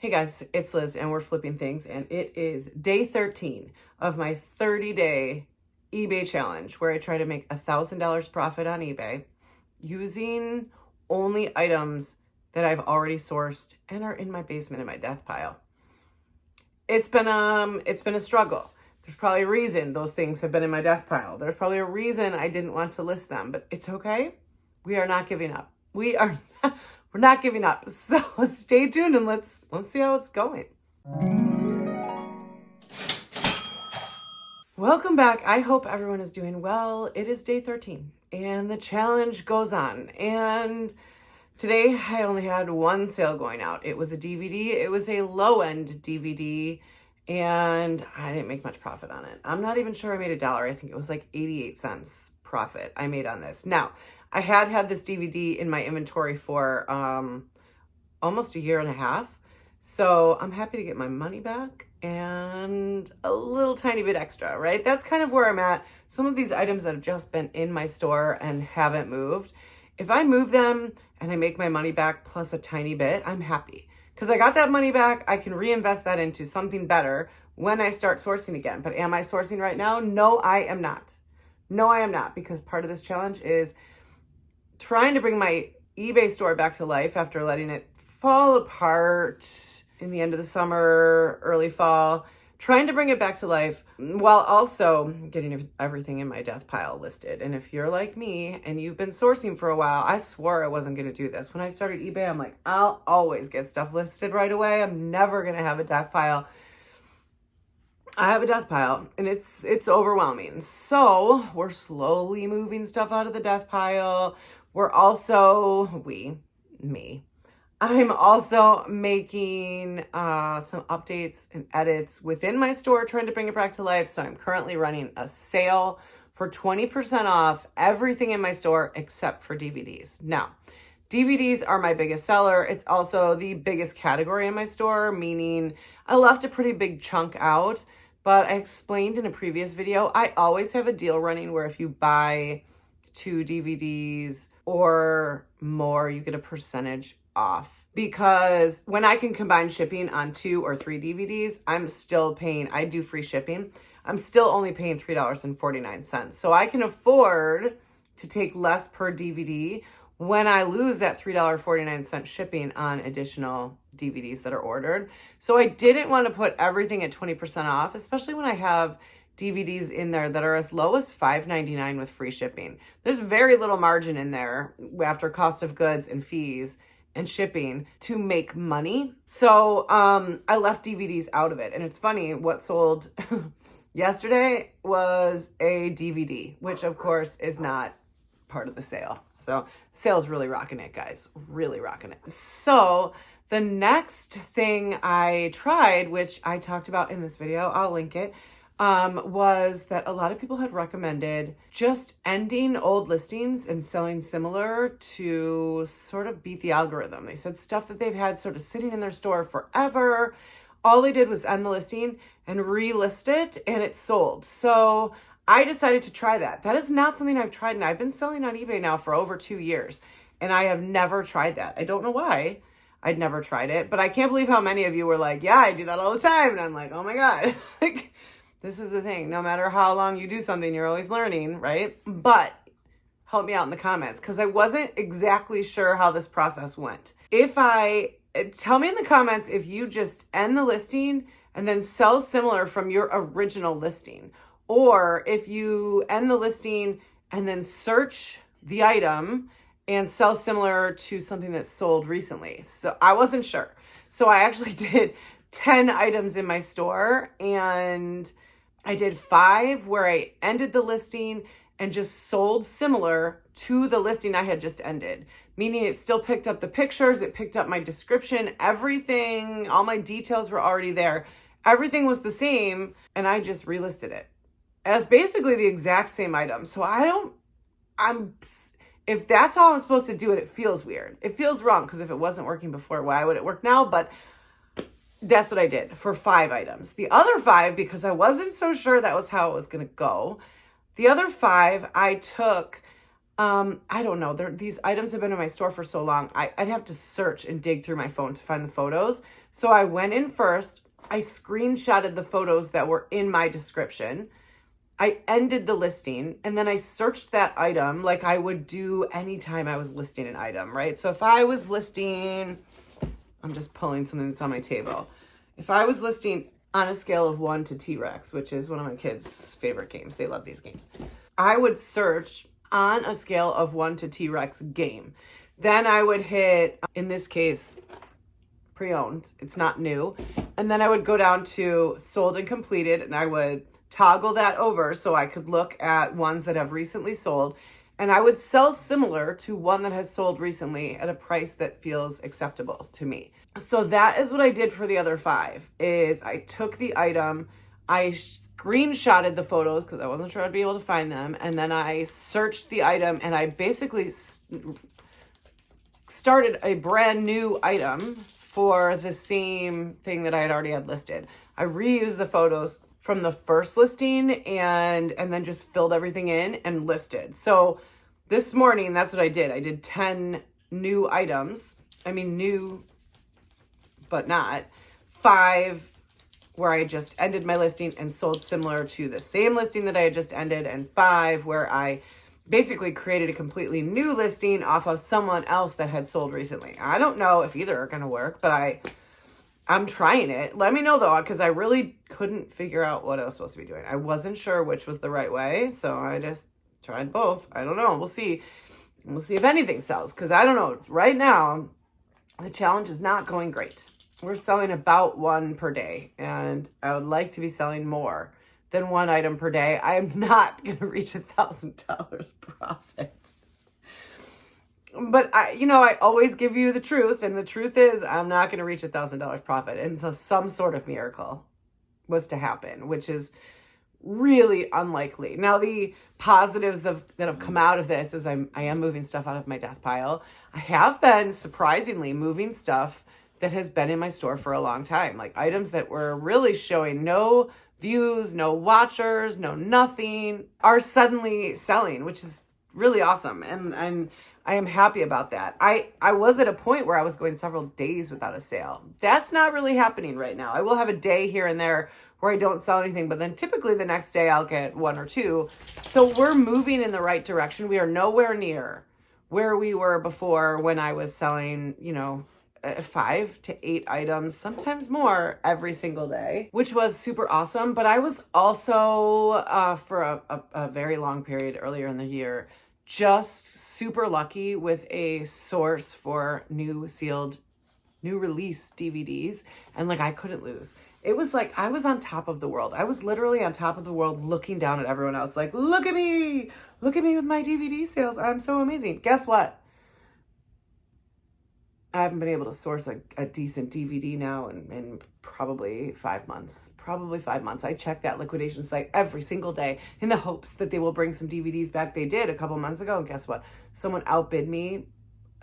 Hey guys, it's Liz and we're flipping things, and it is day 13 of my 30-day eBay challenge where I try to make $1,000 profit on eBay using only items that I've already sourced and are in my basement in my death pile. It's been a struggle. There's probably a reason those things have been in my death pile. There's probably a reason I didn't want to list them, but it's okay. We are not giving up. We're not giving up. So stay tuned and let's see how it's going. Welcome back. I hope everyone is doing well. It is day 13 and the challenge goes on. And today I only had one sale going out. It was a DVD. It was a low-end DVD and I didn't make much profit on it. I'm not even sure I made $1. I think it was like 88 cents profit I made on this. Now, I had this DVD in my inventory for almost a year and a half. So I'm happy to get my money back and a little tiny bit extra, right? That's kind of where I'm at. Some of these items that have just been in my store and haven't moved, if I move them and I make my money back plus a tiny bit, I'm happy. Because I got that money back, I can reinvest that into something better when I start sourcing again. But am I sourcing right now? No, I am not. No, I am not, because part of this challenge is trying to bring my eBay store back to life after letting it fall apart in the end of the summer, early fall, trying to bring it back to life while also getting everything in my death pile listed. And if you're like me and you've been sourcing for a while, I swore I wasn't going to do this. When I started eBay, I'm like, I'll always get stuff listed right away. I'm never going to have a death pile. I have a death pile and it's overwhelming. So we're slowly moving stuff out of the death pile. We're also, I'm also making some updates and edits within my store, trying to bring it back to life. So I'm currently running a sale for 20% off everything in my store except for DVDs. Now, DVDs are my biggest seller. It's also the biggest category in my store, meaning I left a pretty big chunk out. But I explained in a previous video, I always have a deal running where if you buy 2 DVDs or more, you get a percentage off. Because when I can combine shipping on 2 or 3 DVDs, I'm still paying, I do free shipping. I'm still only paying $3.49. So I can afford to take less per DVD when I lose that $3.49 shipping on additional DVDs that are ordered. So I didn't want to put everything at 20% off, especially when I have DVDs in there that are as low as $5.99 with free shipping. There's very little margin in there after cost of goods and fees and shipping to make money. So I left DVDs out of it. And it's funny, what sold yesterday was a DVD, which of course is not part of the sale. So sale's really rocking it, guys, really rocking it. So the next thing I tried, which I talked about in this video, I'll link it, was that a lot of people had recommended just ending old listings and selling similar to sort of beat the algorithm. They said stuff that they've had sort of sitting in their store forever. All they did was end the listing and relist it and it sold. So I decided to try that. That is not something I've tried, and I've been selling on eBay now for over 2 years, and I have never tried that. I don't know why I'd never tried it, but I can't believe how many of you were like, yeah, I do that all the time. And I'm like, oh my God, like, this is the thing. No matter how long you do something, you're always learning, right? But help me out in the comments, because I wasn't exactly sure how this process went. Tell me in the comments if you just end the listing and then sell similar from your original listing, or if you end the listing and then search the item and sell similar to something that's sold recently. So I wasn't sure. So I actually did 10 items in my store, and I did 5 where I ended the listing and just sold similar to the listing I had just ended, meaning it still picked up the pictures, it picked up my description, everything, all my details were already there. Everything was the same, and I just relisted it as basically the exact same item. So if that's how I'm supposed to do it, it feels weird. It feels wrong, because if it wasn't working before, why would it work now? But that's what I did for 5 items. The other 5, because I wasn't so sure that was how it was going to go, the other 5 I took I don't know. These items have been in my store for so long. I'd have to search and dig through my phone to find the photos. So I went in first. I screenshotted the photos that were in my description. I ended the listing, and then I searched that item like I would do anytime I was listing an item, right? So if I was listing, I'm just pulling something that's on my table. If I was listing on a scale of 1 to T-Rex, which is one of my kids' favorite games, they love these games, I would search on a scale of 1 to T-Rex game. Then I would hit, in this case, pre-owned. It's not new. And then I would go down to sold and completed, and I would toggle that over so I could look at ones that have recently sold, and I would sell similar to one that has sold recently at a price that feels acceptable to me. So that is what I did for the other 5, is I took the item, I screenshotted the photos because I wasn't sure I'd be able to find them, and then I searched the item, and I basically started a brand new item for the same thing that I had already had listed. I reused the photos from the first listing and then just filled everything in and listed. So this morning, that's what I did. I did 10 new items. I mean, new, but not. 5 where I just ended my listing and sold similar to the same listing that I had just ended, and 5 where I basically created a completely new listing off of someone else that had sold recently. I don't know if either are going to work, but I'm trying it. Let me know though, because I really couldn't figure out what I was supposed to be doing. I wasn't sure which was the right way, so I just tried both. I don't know. We'll see. We'll see if anything sells, because I don't know. Right now, the challenge is not going great. We're selling about 1 per day, and I would like to be selling more than 1 item per day. I am not going to reach $1,000 profit. But I always give you the truth, and the truth is I'm not going to reach $1,000 profit until some sort of miracle was to happen, which is really unlikely. Now, the positives that have come out of this is I am moving stuff out of my death pile. I have been surprisingly moving stuff that has been in my store for a long time, like items that were really showing no views, no watchers, no nothing, are suddenly selling, which is really awesome. And I am happy about that. I was at a point where I was going several days without a sale. That's not really happening right now. I will have a day here and there where I don't sell anything, but then typically the next day I'll get 1 or 2. So we're moving in the right direction. We are nowhere near where we were before, when I was selling, 5 to 8 items, sometimes more, every single day, which was super awesome. But I was also, for a very long period earlier in the year, just super lucky with a source for new release DVDs. And I couldn't lose. It was like I was on top of the world. I was literally on top of the world, looking down at everyone else like, look at me with my DVD sales. I'm so amazing. Guess what? I haven't been able to source a decent DVD now in probably 5 months. Probably 5 months. I check that liquidation site every single day in the hopes that they will bring some DVDs back. They did a couple months ago, and guess what? Someone outbid me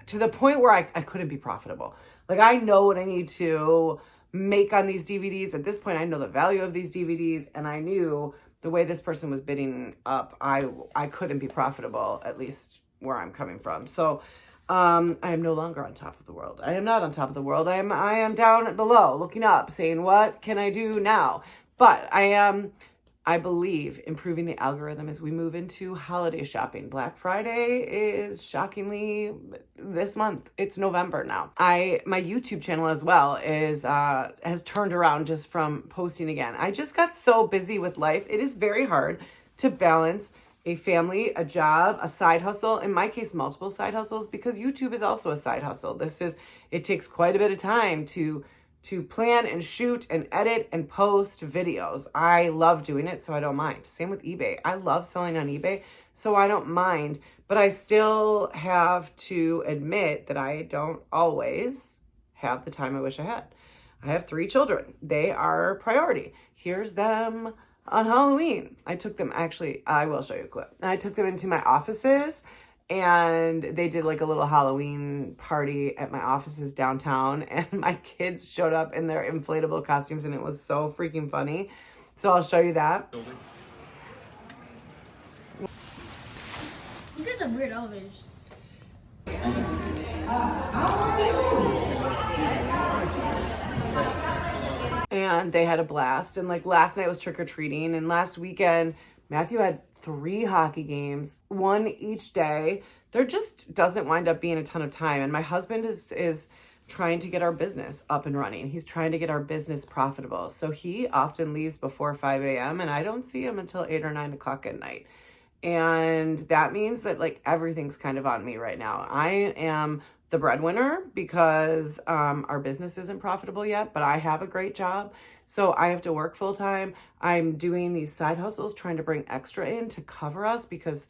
to the point where I couldn't be profitable. I know what I need to make on these DVDs. At this point, I know the value of these DVDs, and I knew the way this person was bidding up, I couldn't be profitable, at least where I'm coming from. So I am no longer on top of the world. I am not on top of the world. I am down below, looking up, saying, what can I do now? But I believe, improving the algorithm as we move into holiday shopping. Black Friday is shockingly this month. It's November now. My YouTube channel as well has turned around just from posting again. I just got so busy with life. It is very hard to balance a family, a job, a side hustle, in my case, multiple side hustles, because YouTube is also a side hustle. It takes quite a bit of time to plan and shoot and edit and post videos. I love doing it, so I don't mind. Same with eBay. I love selling on eBay, so I don't mind, but I still have to admit that I don't always have the time I wish I had. I have 3 children. They are a priority. Here's them on Halloween. I took them, actually, I will show you a clip. I took them into my offices, and they did a little Halloween party at my offices downtown, and my kids showed up in their inflatable costumes, and it was so freaking funny. So I'll show you that. These are some weird elevators. And they had a blast. And like last night was trick-or-treating, and last weekend Matthew had 3 hockey games, 1 each day. There just doesn't wind up being a ton of time. And my husband is trying to get our business up and running. He's trying to get our business profitable. So he often leaves before 5 a.m. and I don't see him until 8 or 9 o'clock at night. And that means that like everything's kind of on me right now. I am the breadwinner because our business isn't profitable yet, but I have a great job. So I have to work full time. I'm doing these side hustles, trying to bring extra in to cover us because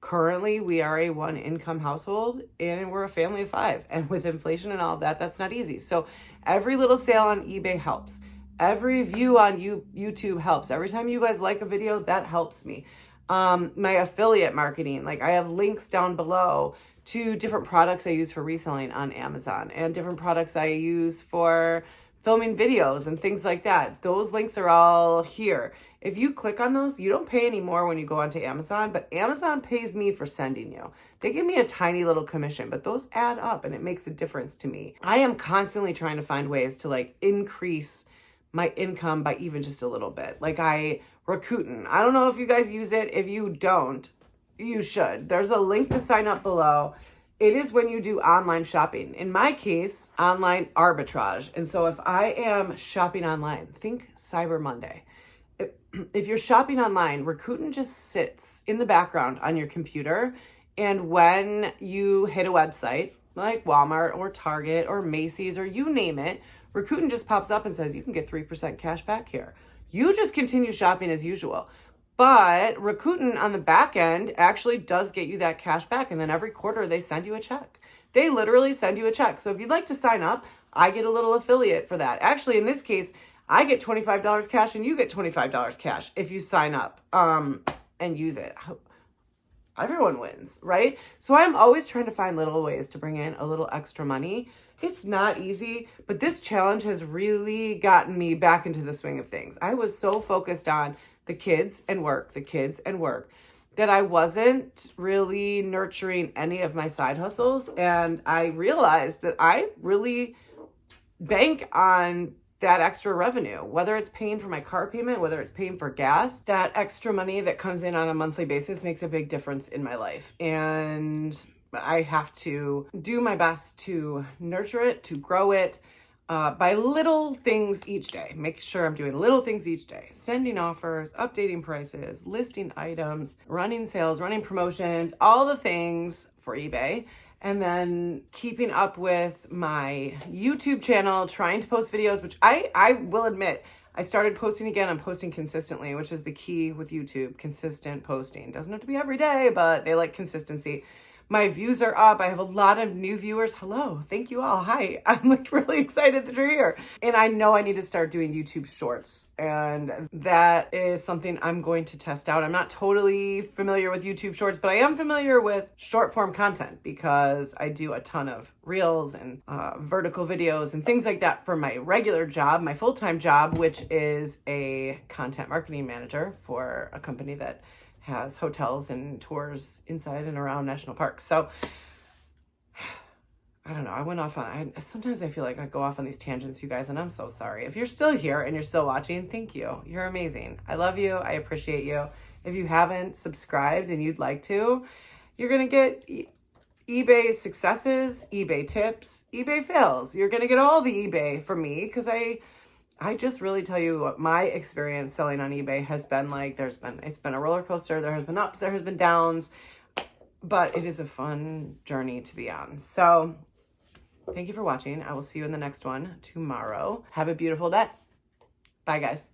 currently we are a 1-income household and we're a family of 5. And with inflation and all of that, that's not easy. So every little sale on eBay helps. Every view on YouTube helps. Every time you guys like a video, that helps me. My affiliate marketing, like I have links down below to different products I use for reselling on Amazon and different products I use for filming videos and things like that. Those links are all here. If you click on those, you don't pay any more when you go onto Amazon, but Amazon pays me for sending you. They give me a tiny little commission, but those add up and it makes a difference to me. I am constantly trying to find ways to like increase my income by even just a little bit. Like Rakuten. I don't know if you guys use it. If you don't, you should. There's a link to sign up below. It is when you do online shopping. In my case, online arbitrage. And so if I am shopping online, think Cyber Monday. If you're shopping online, Rakuten just sits in the background on your computer. And when you hit a website like Walmart or Target or Macy's or you name it, Rakuten just pops up and says, you can get 3% cash back here. You just continue shopping as usual. But Rakuten on the back end actually does get you that cash back. And then every quarter they send you a check. They literally send you a check. So if you'd like to sign up, I get a little affiliate for that. Actually, in this case, I get $25 cash and you get $25 cash if you sign up and use it. Everyone wins, right? So I'm always trying to find little ways to bring in a little extra money. It's not easy, but this challenge has really gotten me back into the swing of things. I was so focused on the kids and work, that I wasn't really nurturing any of my side hustles. And I realized that I really bank on that extra revenue, whether it's paying for my car payment, whether it's paying for gas. That extra money that comes in on a monthly basis makes a big difference in my life. And I have to do my best to nurture it, to grow it by little things each day. Make sure I'm doing little things each day. Sending offers, updating prices, listing items, running sales, running promotions, all the things for eBay. And then keeping up with my YouTube channel, trying to post videos, which I will admit, I started posting again. I'm posting consistently, which is the key with YouTube, consistent posting. Doesn't have to be every day, but they like consistency. My views are up. I have a lot of new viewers. Hello. Thank you all. Hi. I'm like really excited that you're here. And I know I need to start doing YouTube shorts. And that is something I'm going to test out. I'm not totally familiar with YouTube shorts, but I am familiar with short form content because I do a ton of reels and vertical videos and things like that for my regular job, my full-time job, which is a content marketing manager for a company that has hotels and tours inside and around national parks. So I don't know. I went off on, sometimes I feel like I go off on these tangents, you guys, and I'm so sorry. If you're still here and you're still watching, thank you. You're amazing. I love you. I appreciate you. If you haven't subscribed and you'd like to, you're going to get eBay successes, eBay tips, eBay fails. You're going to get all the eBay from me because I just really tell you what my experience selling on eBay has been like. It's been a roller coaster. There has been ups, there has been downs, but it is a fun journey to be on. So thank you for watching. I will see you in the next one tomorrow. Have a beautiful day. Bye, guys.